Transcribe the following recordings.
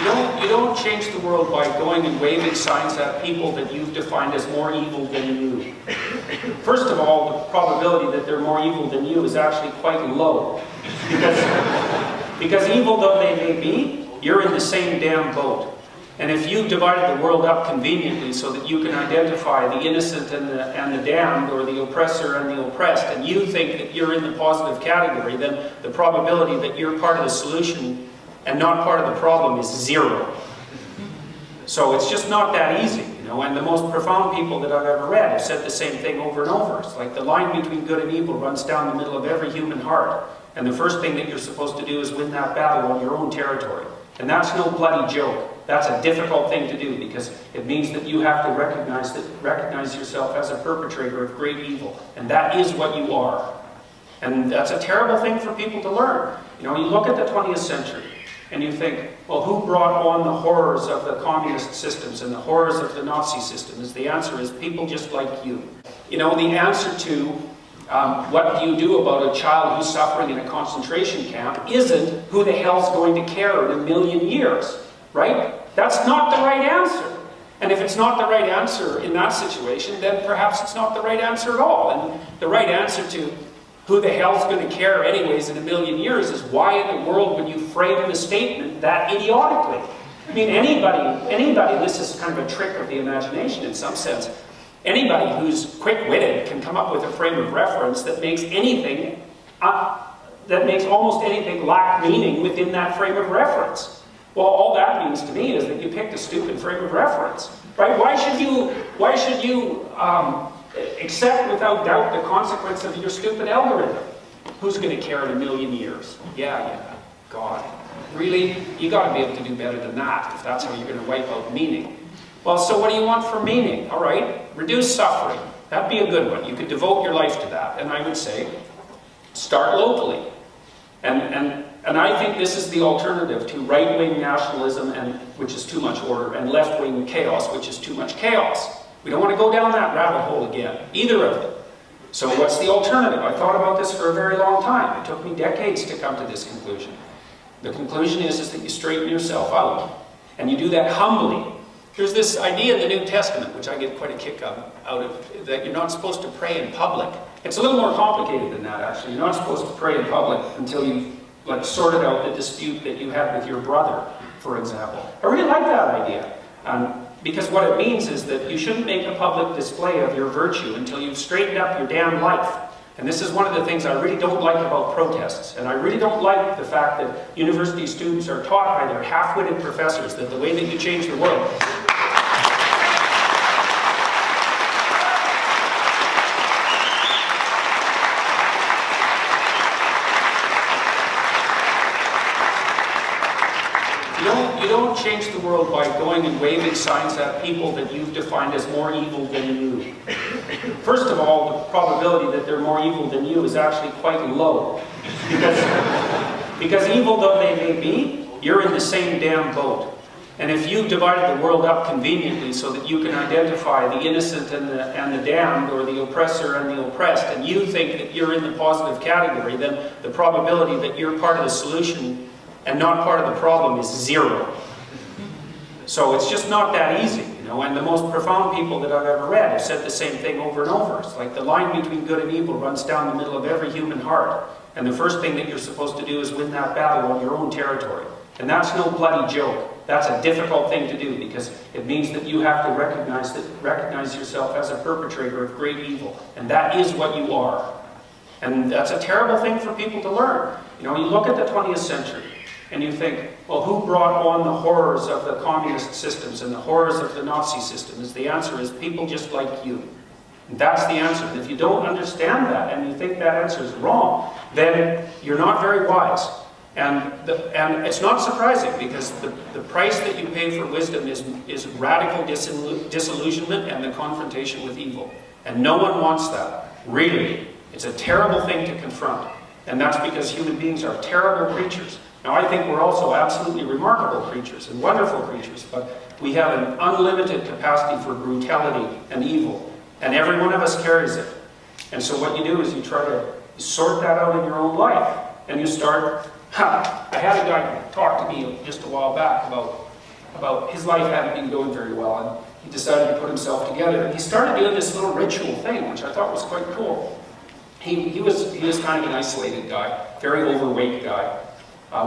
You don't change the world by going and waving signs at people that you've defined as more evil than you. First of all, the probability that they're more evil than you is actually quite low. Because evil though they may be, you're in the same damn boat. And if you've divided the world up conveniently so that you can identify the innocent and the damned, or the oppressor and the oppressed, and you think that you're in the positive category, then the probability that you're part of the solution and not part of the problem is zero. So it's just not that easy, you know. And the most profound people that I've ever read have said the same thing over and over. It's like the line between good and evil runs down the middle of every human heart. And the first thing that you're supposed to do is win that battle on your own territory. And that's no bloody joke. That's a difficult thing to do, because it means that you have to recognize yourself as a perpetrator of great evil. And that is what you are. And that's a terrible thing for people to learn. You know, you look at the 20th century and you think, well, who brought on the horrors of the communist systems and the horrors of the Nazi systems? The answer is people just like you. You know, the answer to what do you do about a child who's suffering in a concentration camp isn't who the hell's going to care in a million years, right? That's not the right answer. And if it's not the right answer in that situation, then perhaps it's not the right answer at all. And the right answer to who the hell's going to care anyways in a million years is why in the world would you frame the statement that idiotically? I mean, anybody, this is kind of a trick of the imagination in some sense. Anybody who's quick-witted can come up with a frame of reference that makes anything, that makes almost anything lack meaning within that frame of reference. Well, all that means to me is that you picked a stupid frame of reference, right? Why should you accept without doubt the consequence of your stupid algorithm? Who's going to care in a million years? Yeah, God. Really? You got to be able to do better than that if that's how you're going to wipe out meaning. Well, so what do you want for meaning? All right, reduce suffering. That'd be a good one. You could devote your life to that. And I would say, start locally. And I think this is the alternative to right-wing nationalism, which is too much order, and left-wing chaos, which is too much chaos. We don't want to go down that rabbit hole again, either of them. So what's the alternative? I thought about this for a very long time. It took me decades to come to this conclusion. The conclusion is that you straighten yourself out, and you do that humbly. There's this idea in the New Testament, which I get quite a kick out of, that you're not supposed to pray in public. It's a little more complicated than that, actually. You're not supposed to pray in public until you've sorted out the dispute that you had with your brother, for example. I really like that idea, because what it means is that you shouldn't make a public display of your virtue until you've straightened up your damn life. And this is one of the things I really don't like about protests. And I really don't like the fact that university students are taught by their half-witted professors that the way that you change the world You don't change the world by going and waving signs at people that you've defined as more evil than you. First of all, the probability that they're more evil than you is actually quite low. Because evil though they may be, you're in the same damn boat. And if you've divided the world up conveniently so that you can identify the innocent and the damned, or the oppressor and the oppressed, and you think that you're in the positive category, then the probability that you're part of the solution and not part of the problem is zero. So it's just not that easy, you know. And the most profound people that I've ever read have said the same thing over and over. It's like the line between good and evil runs down the middle of every human heart. And the first thing that you're supposed to do is win that battle on your own territory. And that's no bloody joke. That's a difficult thing to do, because it means that you have to recognize yourself as a perpetrator of great evil. And that is what you are. And that's a terrible thing for people to learn. You know, you look at the 20th century and you think, well, who brought on the horrors of the communist systems and the horrors of the Nazi systems? The answer is people just like you. And that's the answer. And if you don't understand that and you think that answer is wrong, then you're not very wise. And it's not surprising, because the price that you pay for wisdom is radical disillusionment and the confrontation with evil. And no one wants that, really. It's a terrible thing to confront. And that's because human beings are terrible creatures. Now, I think we're also absolutely remarkable creatures and wonderful creatures, but we have an unlimited capacity for brutality and evil, and every one of us carries it. And so what you do is you try to sort that out in your own life, and you start, I had a guy talk to me just a while back about about his life hadn't been going very well, and he decided to put himself together. And he started doing this little ritual thing, which I thought was quite cool. He was kind of an isolated guy, very overweight guy.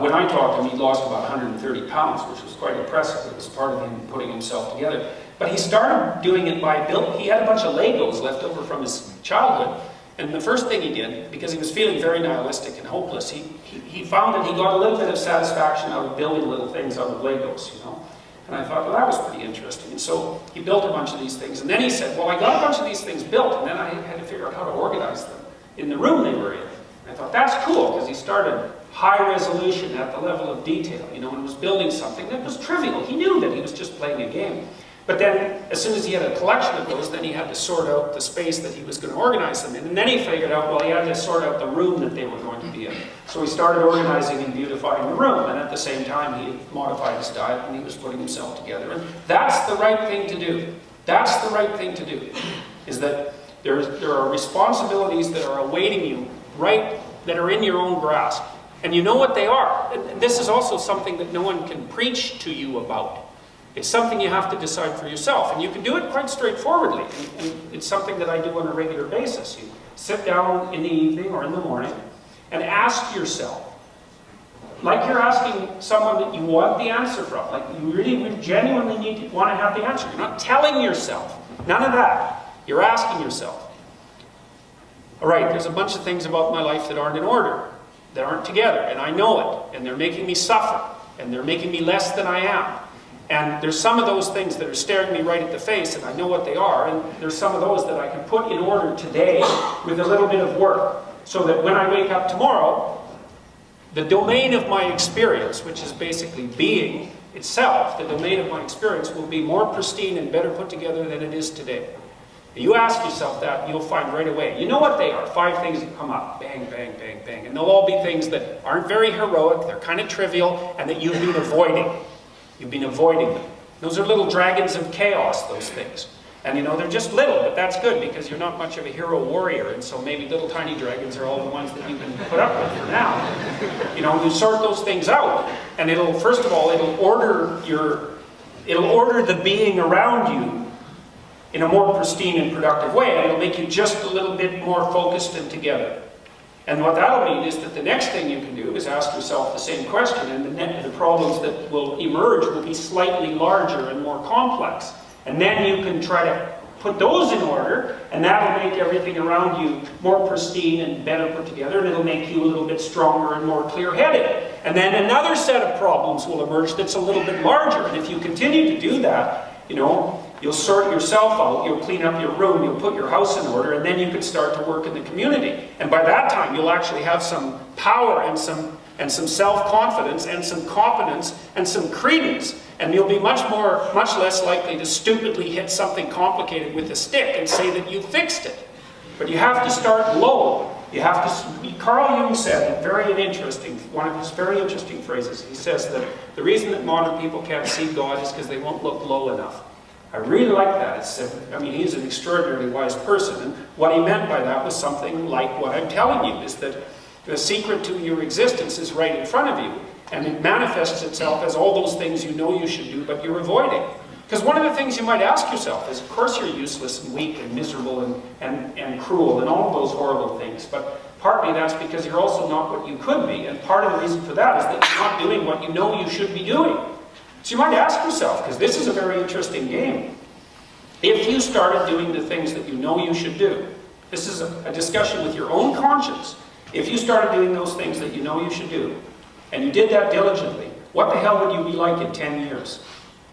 When I talked to him, he lost about 130 pounds, which was quite impressive. It was part of him putting himself together. But he started doing it by building. He had a bunch of Legos left over from his childhood. And the first thing he did, because he was feeling very nihilistic and hopeless, he found that he got a little bit of satisfaction out of building little things out of Legos, you know. And I thought, well, that was pretty interesting. And so he built a bunch of these things. And then he said, well, I got a bunch of these things built, and then I had to figure out how to organize them in the room they were in. And I thought, that's cool, because he started high resolution at the level of detail, you know, and was building something that was trivial. He knew that he was just playing a game. But then, as soon as he had a collection of those, then he had to sort out the space that he was going to organize them in. And then he figured out, well, he had to sort out the room that they were going to be in. So he started organizing and beautifying the room. And at the same time, he modified his diet and he was putting himself together. And that's the right thing to do. That's the right thing to do. Is that there are responsibilities that are awaiting you, right, that are in your own grasp. And you know what they are. And this is also something that no one can preach to you about. It's something you have to decide for yourself, and you can do it quite straightforwardly. And it's something that I do on a regular basis. You sit down in the evening or in the morning and ask yourself, like you're asking someone that you want the answer from, like you really genuinely want to have the answer. You're not telling yourself, none of that. You're asking yourself, all right, there's a bunch of things about my life that aren't in order, that aren't together, and I know it, and they're making me suffer, and they're making me less than I am. And there's some of those things that are staring me right at the face, and I know what they are, and there's some of those that I can put in order today with a little bit of work, so that when I wake up tomorrow, the domain of my experience, which is basically being itself, the domain of my experience will be more pristine and better put together than it is today. You ask yourself that, you'll find right away. You know what they are. 5 things that come up. Bang, bang, bang, bang. And they'll all be things that aren't very heroic, they're kind of trivial, and that you've been avoiding. You've been avoiding them. Those are little dragons of chaos, those things. And you know, they're just little, but that's good because you're not much of a hero warrior, and so maybe little tiny dragons are all the ones that you can put up with for now. You know, you sort those things out, and it'll, first of all, it'll order the being around you in a more pristine and productive way, and it'll make you just a little bit more focused and together. And what that'll mean is that the next thing you can do is ask yourself the same question, and the problems that will emerge will be slightly larger and more complex. And then you can try to put those in order, and that'll make everything around you more pristine and better put together, and it'll make you a little bit stronger and more clear-headed. And then another set of problems will emerge that's a little bit larger, and if you continue to do that, you know, you'll sort yourself out, you'll clean up your room, you'll put your house in order, and then you can start to work in the community. And by that time, you'll actually have some power and some self-confidence and some competence and some credence. And you'll be much less likely to stupidly hit something complicated with a stick and say that you fixed it. But you have to start low. You have to. Carl Jung said one of his very interesting phrases. He says that the reason that modern people can't see God is because they won't look low enough. I really like that. I mean, he's an extraordinarily wise person, and what he meant by that was something like what I'm telling you, is that the secret to your existence is right in front of you, and it manifests itself as all those things you know you should do, but you're avoiding. Because one of the things you might ask yourself is, of course you're useless and weak and miserable and cruel and all of those horrible things, but partly that's because you're also not what you could be, and part of the reason for that is that you're not doing what you know you should be doing. So you might ask yourself, because this is a very interesting game, if you started doing the things that you know you should do, this is a discussion with your own conscience, if you started doing those things that you know you should do, and you did that diligently, what the hell would you be like in 10 years?